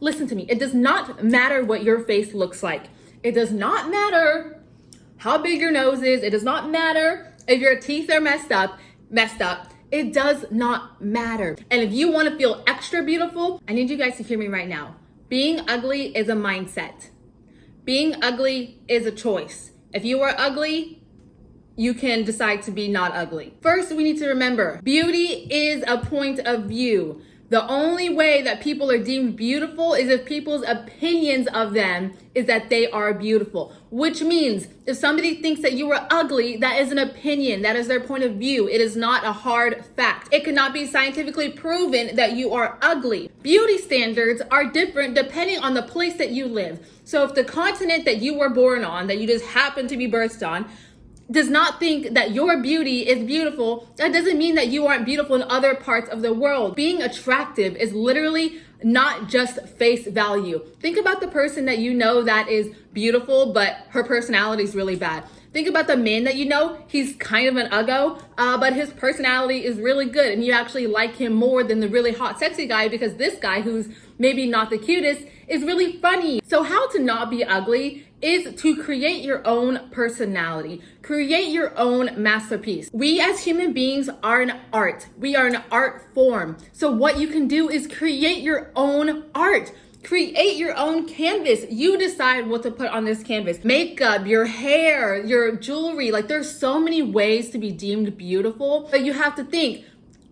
Listen to me. It does not matter what your face looks like. It does not matter how big your nose is. It does not matter if your teeth are messed up. It does not matter. And if you want to feel extra beautiful, I need you guys to hear me right now. Being ugly is a mindset. Being ugly is a choice. If you are ugly, you can decide to be not ugly. First, we need to remember, beauty is a point of view. The only way that people are deemed beautiful is if people's opinions of them is that they are beautiful. Which means if somebody thinks that you are ugly, that is an opinion. That is their point of view. It is not a hard fact. It cannot be scientifically proven that you are ugly. Beauty standards are different depending on the place that you live. So if the continent that you were born on, that you just happen to be birthed on, does not think that your beauty is beautiful, that doesn't mean that you aren't beautiful in other parts of the world. Being attractive is literally not just face value. Think about the person that you know that is beautiful, but her personality is really bad. Think about the man that you know, he's kind of an uggo, but his personality is really good and you actually like him more than the really hot, sexy guy because this guy who's maybe not the cutest is really funny. So how to not be ugly is to create your own personality, create your own masterpiece. We as human beings are an art. We are an art form. So what you can do is create your own art. Create your own canvas. You decide what to put on this canvas. Makeup, your hair, your jewelry. Like there's so many ways to be deemed beautiful, but you have to think,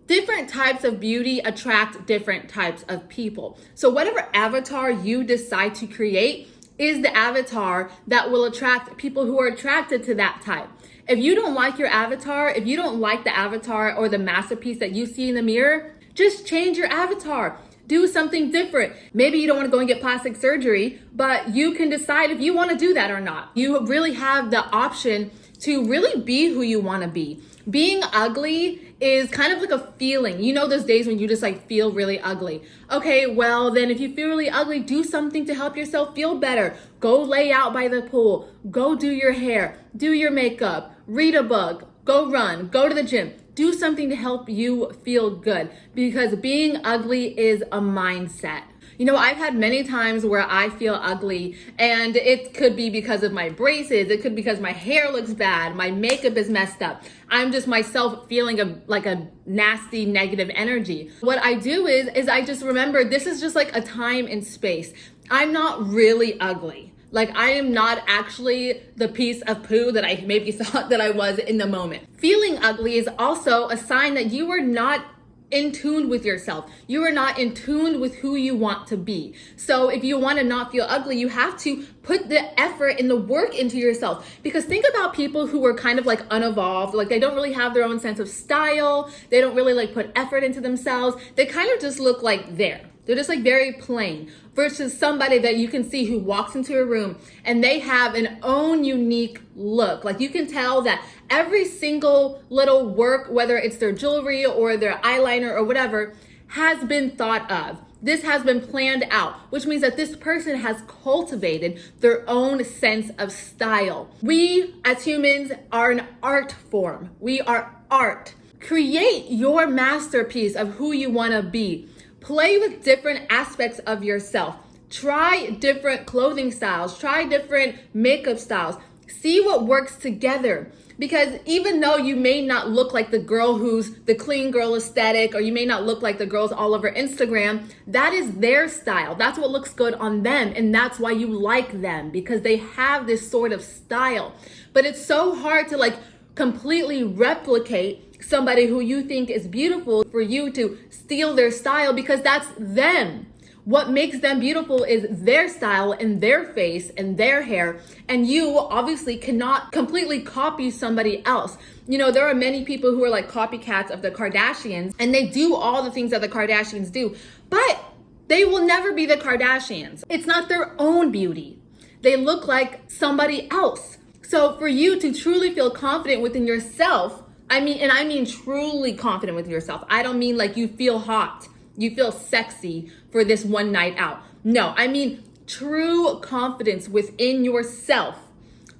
different types of beauty attract different types of people. So whatever avatar you decide to create is the avatar that will attract people who are attracted to that type. If you don't like your avatar, if you don't like the avatar or the masterpiece that you see in the mirror, just change your avatar. Do something different. Maybe you don't want to go and get plastic surgery, but you can decide if you want to do that or not. You really have the option to really be who you want to be. Being ugly is kind of like a feeling. You know those days when you just like feel really ugly. Okay, well then if you feel really ugly, do something to help yourself feel better. Go lay out by the pool. Go do your hair. Do your makeup. Read a book. Go run. Go to the gym. Do something to help you feel good because being ugly is a mindset. You know, I've had many times where I feel ugly and it could be because of my braces. It could be because my hair looks bad. My makeup is messed up. I'm just myself feeling like a nasty negative energy. What I do is I just remember this is just like a time and space. I'm not really ugly. Like I am not actually the piece of poo that I maybe thought that I was in the moment. Feeling ugly is also a sign that you are not in tune with yourself. You are not in tune with who you want to be. So if you want to not feel ugly, you have to put the effort and the work into yourself. Because think about people who are kind of like unevolved, like they don't really have their own sense of style. They don't really like put effort into themselves. They kind of just look like they're just like very plain versus somebody that you can see who walks into a room and they have an own unique look. Like you can tell that every single little work, whether it's their jewelry or their eyeliner or whatever, has been thought of. This has been planned out, which means that this person has cultivated their own sense of style. We as humans are an art form. We are art. Create your masterpiece of who you want to be. Play with different aspects of yourself. Try different clothing styles. Try different makeup styles. See what works together. Because even though you may not look like the girl who's the clean girl aesthetic, or you may not look like the girls all over Instagram, that is their style. That's what looks good on them. And that's why you like them, because they have this sort of style. But it's so hard to like completely replicate somebody who you think is beautiful for you to steal their style because that's them. What makes them beautiful is their style and their face and their hair. And you obviously cannot completely copy somebody else. You know, there are many people who are like copycats of the Kardashians and they do all the things that the Kardashians do, but they will never be the Kardashians. It's not their own beauty. They look like somebody else. So for you to truly feel confident within yourself, I mean truly confident with yourself. I don't mean like you feel hot, you feel sexy for this one night out. No, I mean true confidence within yourself,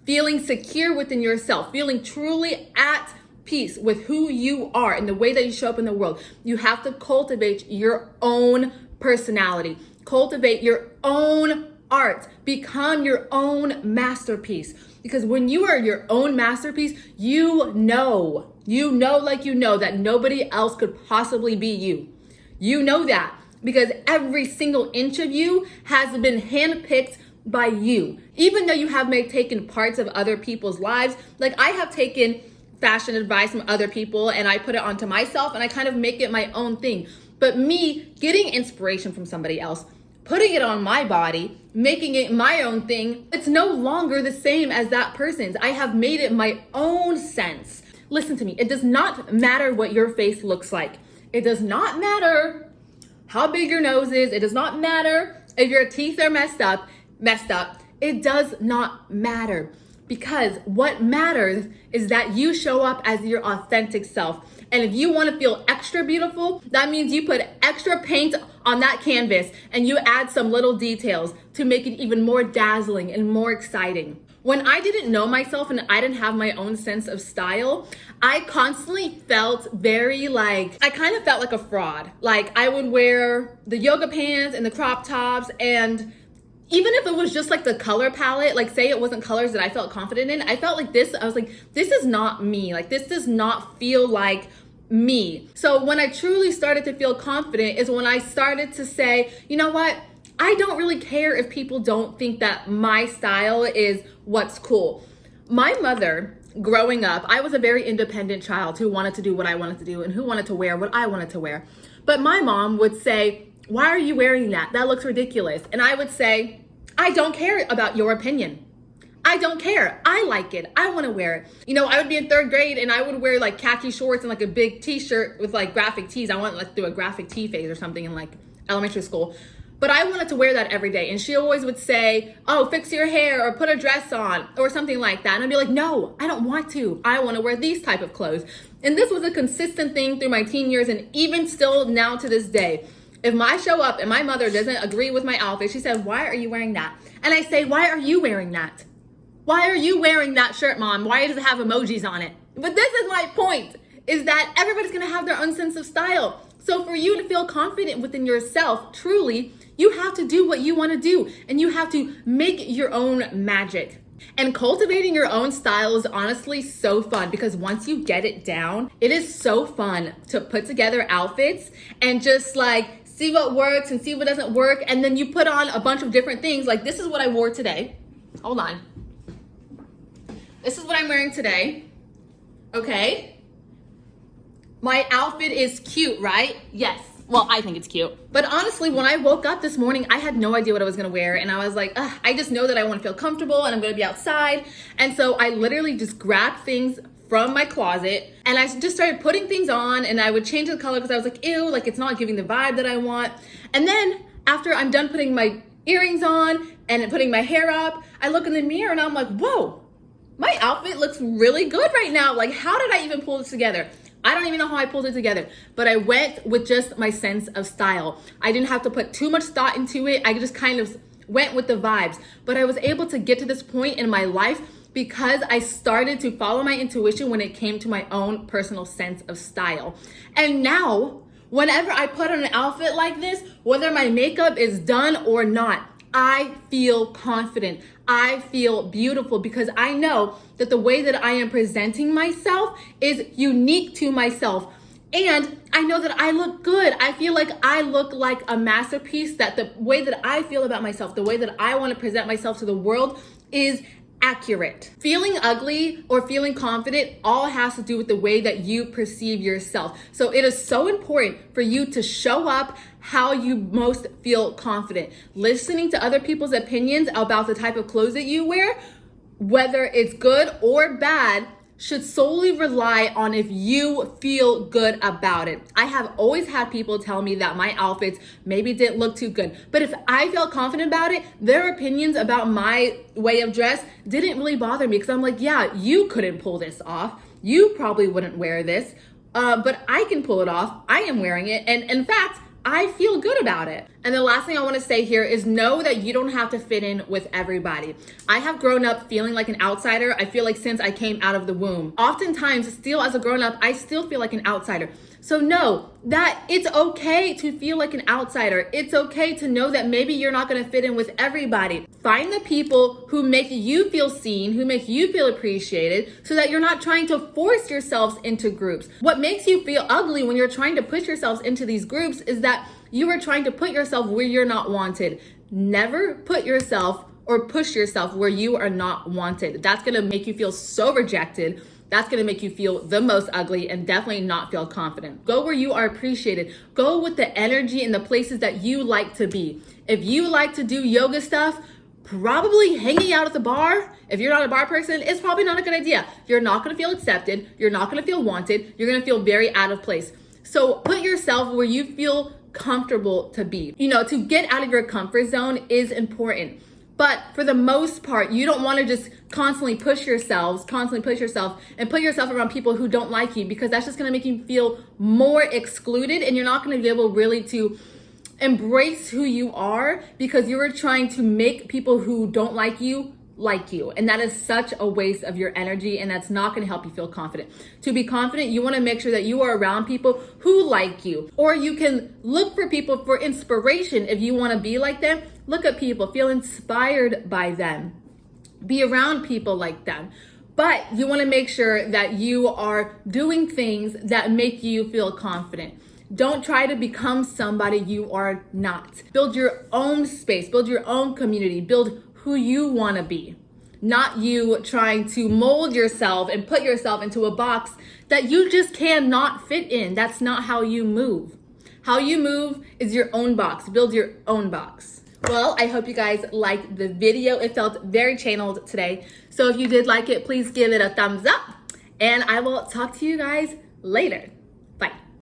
feeling secure within yourself, feeling truly at peace with who you are and the way that you show up in the world. You have to cultivate your own personality. Cultivate your own art. Become your own masterpiece. Because when you are your own masterpiece, you know that nobody else could possibly be you. You know that because every single inch of you has been handpicked by you. Even though you have taken parts of other people's lives, like I have taken fashion advice from other people and I put it onto myself and I kind of make it my own thing. But me getting inspiration from somebody else, putting it on my body, making it my own thing, it's no longer the same as that person's. I have made it my own sense. Listen to me. It does not matter what your face looks like. It does not matter how big your nose is. It does not matter if your teeth are messed up. It does not matter, because what matters is that you show up as your authentic self. And if you want to feel extra beautiful, that means you put extra paint on that canvas and you add some little details to make it even more dazzling and more exciting. When I didn't know myself and I didn't have my own sense of style, I constantly felt I kind of felt like a fraud. Like I would wear the yoga pants and the crop tops, and even if it was just like the color palette, like say it wasn't colors that I felt confident in, I felt like this, I was like, this is not me. Like this does not feel like me. So when I truly started to feel confident is when I started to say, you know what? I don't really care if people don't think that my style is what's cool. My mother, growing up, I was a very independent child who wanted to do what I wanted to do and who wanted to wear what I wanted to wear. But my mom would say, why are you wearing that? That looks ridiculous. And I would say, I don't care about your opinion. I don't care. I like it. I want to wear it. You know, I would be in 3rd grade and I would wear like khaki shorts and like a big t-shirt with like graphic tees. I went like through a graphic tee phase or something in like elementary school. But I wanted to wear that every day. And she always would say, oh, fix your hair or put a dress on or something like that. And I'd be like, no, I don't want to. I want to wear these type of clothes. And this was a consistent thing through my teen years and even still now to this day. If I show up and my mother doesn't agree with my outfit, she said, why are you wearing that? And I say, why are you wearing that? Why are you wearing that shirt, Mom? Why does it have emojis on it? But this is my point, is that everybody's going to have their own sense of style. So for you to feel confident within yourself, truly, you have to do what you want to do and you have to make your own magic. And cultivating your own style is honestly so fun because once you get it down, it is so fun to put together outfits and just like see what works and see what doesn't work. And then you put on a bunch of different things. Like this is what I wore today. Hold on. This is what I'm wearing today. Okay. My outfit is cute, right? Yes. Well, I think it's cute. But honestly, when I woke up this morning, I had no idea what I was gonna wear. And I was like, I just know that I wanna feel comfortable and I'm gonna be outside. And so I literally just grabbed things from my closet and I just started putting things on and I would change the color because I was like, ew, like it's not giving the vibe that I want. And then after I'm done putting my earrings on and putting my hair up, I look in the mirror and I'm like, whoa, my outfit looks really good right now. Like, how did I even pull this together? I don't even know how I pulled it together, but I went with just my sense of style. I didn't have to put too much thought into it. I just kind of went with the vibes, but I was able to get to this point in my life because I started to follow my intuition when it came to my own personal sense of style. And now, whenever I put on an outfit like this, whether my makeup is done or not, I feel confident. I feel beautiful because I know that the way that I am presenting myself is unique to myself. And I know that I look good. I feel like I look like a masterpiece, that the way that I feel about myself, the way that I want to present myself to the world is accurate. Feeling ugly or feeling confident all has to do with the way that you perceive yourself. So it is so important for you to show up how you most feel confident. Listening to other people's opinions about the type of clothes that you wear, whether it's good or bad, should solely rely on if you feel good about it. I have always had people tell me that my outfits maybe didn't look too good, but if I felt confident about it, their opinions about my way of dress didn't really bother me because I'm like, yeah, you couldn't pull this off. You probably wouldn't wear this, but I can pull it off. I am wearing it, and in fact, I feel good about it. And the last thing I want to say here is know that you don't have to fit in with everybody. I have grown up feeling like an outsider. I feel like since I came out of the womb. Oftentimes, still as a grown up, I still feel like an outsider. So know that it's okay to feel like an outsider. It's okay to know that maybe you're not going to fit in with everybody. Find the people who make you feel seen, who make you feel appreciated, so that you're not trying to force yourselves into groups. What makes you feel ugly when you're trying to push yourselves into these groups is that you are trying to put yourself where you're not wanted. Never put yourself or push yourself where you are not wanted. That's going to make you feel so rejected. That's going to make you feel the most ugly and definitely not feel confident. Go where you are appreciated. Go with the energy and the places that you like to be. If you like to do yoga stuff, probably hanging out at the bar, if you're not a bar person, it's probably not a good idea. You're not going to feel accepted. You're not going to feel wanted. You're going to feel very out of place. So put yourself where you feel comfortable to be. To get out of your comfort zone is important. But for the most part, you don't want to just constantly push yourself and put yourself around people who don't like you, because that's just going to make you feel more excluded, and you're not going to be able really to embrace who you are, because you are trying to make people who don't like you. And that is such a waste of your energy, and that's not going to help you feel confident. To be confident, you want to make sure that you are around people who like you, or you can look for people for inspiration. If you want to be like them, look at people, feel inspired by them, be around people like them. But you want to make sure that you are doing things that make you feel confident. Don't try to become somebody you are not. Build your own space, build your own community, build who you want to be, not you trying to mold yourself and put yourself into a box that you just cannot fit in. That's not how you move. How you move is your own box. Build your own box. Well, I hope you guys liked the video. It felt very channeled today. So if you did like it, please give it a thumbs up, and I will talk to you guys later.